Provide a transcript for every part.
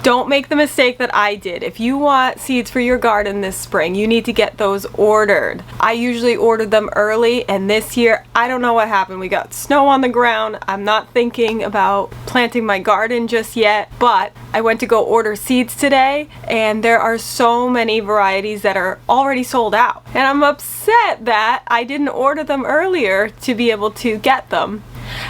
Don't make the mistake that I did. If you want seeds for your garden this spring, you need to get those ordered. I usually ordered them early, and this year, I don't know what happened. We got snow on the ground. I'm not thinking about planting my garden just yet, but I went to go order seeds today, and there are so many varieties that are already sold out. And I'm upset that I didn't order them earlier to be able to get them.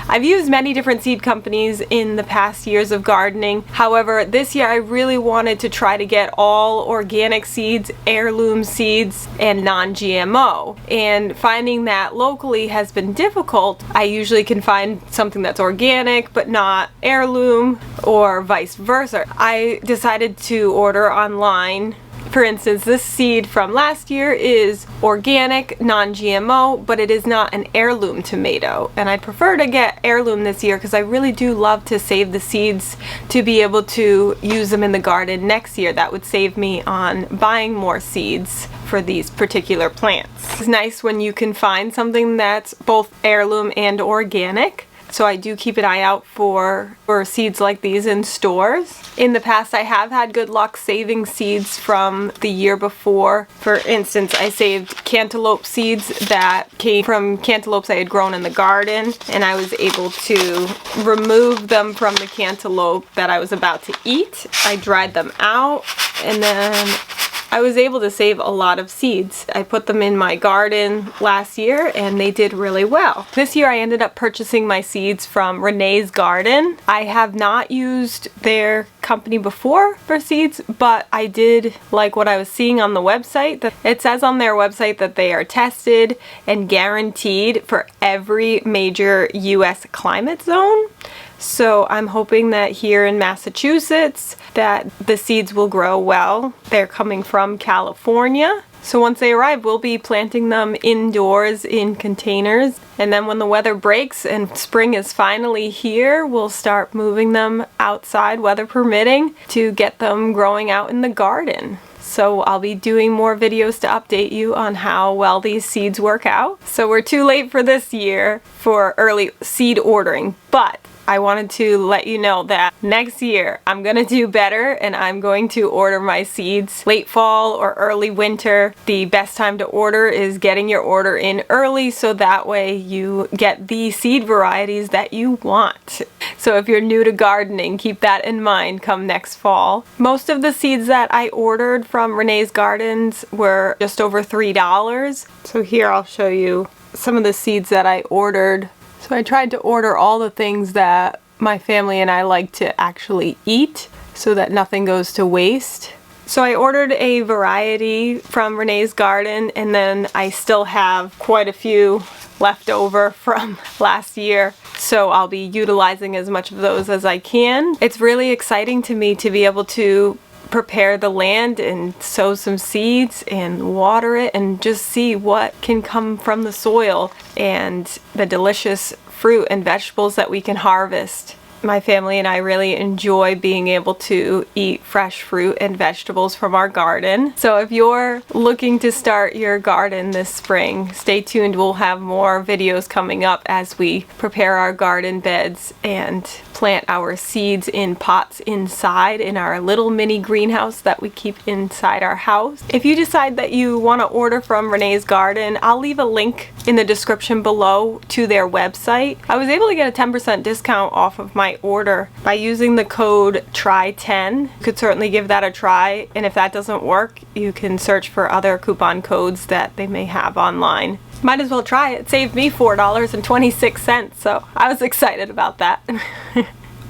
I've used many different seed companies in the past years of gardening. However, this year I really wanted to try to get all organic seeds, heirloom seeds, and non-GMO. And finding that locally has been difficult. I usually can find something that's organic but not heirloom, or vice versa. I decided to order online. For instance, this seed from last year is organic, non-GMO, but it is not an heirloom tomato. And I'd prefer to get heirloom this year because I really do love to save the seeds to be able to use them in the garden next year. That would save me on buying more seeds for these particular plants. It's nice when you can find something that's both heirloom and organic. So I do keep an eye out for seeds like these in stores. In the past, I have had good luck saving seeds from the year before. For instance, I saved cantaloupe seeds that came from cantaloupes I had grown in the garden, and I was able to remove them from the cantaloupe that I was about to eat. I dried them out, and then I was able to save a lot of seeds. I put them in my garden last year and they did really well. This year I ended up purchasing my seeds from Renees Garden. I have not used their company before for seeds, but I did like what I was seeing on the website. It says on their website that they are tested and guaranteed for every major US climate zone. So I'm hoping that here in Massachusetts that the seeds will grow well. They're coming from California. So once they arrive, we'll be planting them indoors in containers. And then when the weather breaks and spring is finally here, we'll start moving them outside, weather permitting, to get them growing out in the garden. So I'll be doing more videos to update you on how well these seeds work out. So we're too late for this year for early seed ordering, but I wanted to let you know that next year I'm gonna do better and I'm going to order my seeds late fall or early winter. The best time to order is getting your order in early so that way you get the seed varieties that you want. So if you're new to gardening, keep that in mind come next fall. Most of the seeds that I ordered from Renees Gardens were just over $3. So here I'll show you some of the seeds that I ordered. So I tried to order all the things that my family and I like to actually eat so that nothing goes to waste. So I ordered a variety from Renees Garden, and then I still have quite a few left over from last year. So I'll be utilizing as much of those as I can. It's really exciting to me to be able to prepare the land and sow some seeds and water it and just see what can come from the soil and the delicious fruit and vegetables that we can harvest. My family and I really enjoy being able to eat fresh fruit and vegetables from our garden. So if you're looking to start your garden this spring, stay tuned. We'll have more videos coming up as we prepare our garden beds and plant our seeds in pots inside in our little mini greenhouse that we keep inside our house. If you decide that you want to order from Renees Garden, I'll leave a link in the description below to their website. I was able to get a 10% discount off of my order by using the code TRY10. You could certainly give that a try, and if that doesn't work, you can search for other coupon codes that they may have online. Might as well try it. It saved me $4.26, so I was excited about that.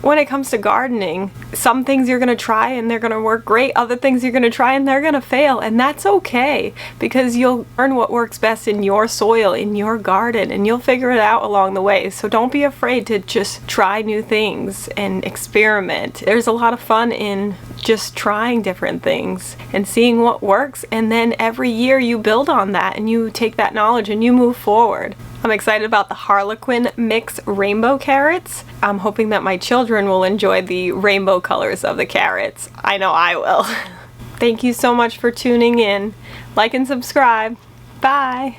When it comes to gardening, some things you're gonna try and they're gonna work great, other things you're gonna try and they're gonna fail, and that's okay because you'll learn what works best in your soil, in your garden, and you'll figure it out along the way. So don't be afraid to just try new things and experiment. There's a lot of fun in just trying different things and seeing what works, and then every year you build on that and you take that knowledge and you move forward. I'm excited about the Harlequin mix rainbow carrots. I'm hoping that my children will enjoy the rainbow colors of the carrots. I know I will. Thank you so much for tuning in. Like and subscribe. Bye.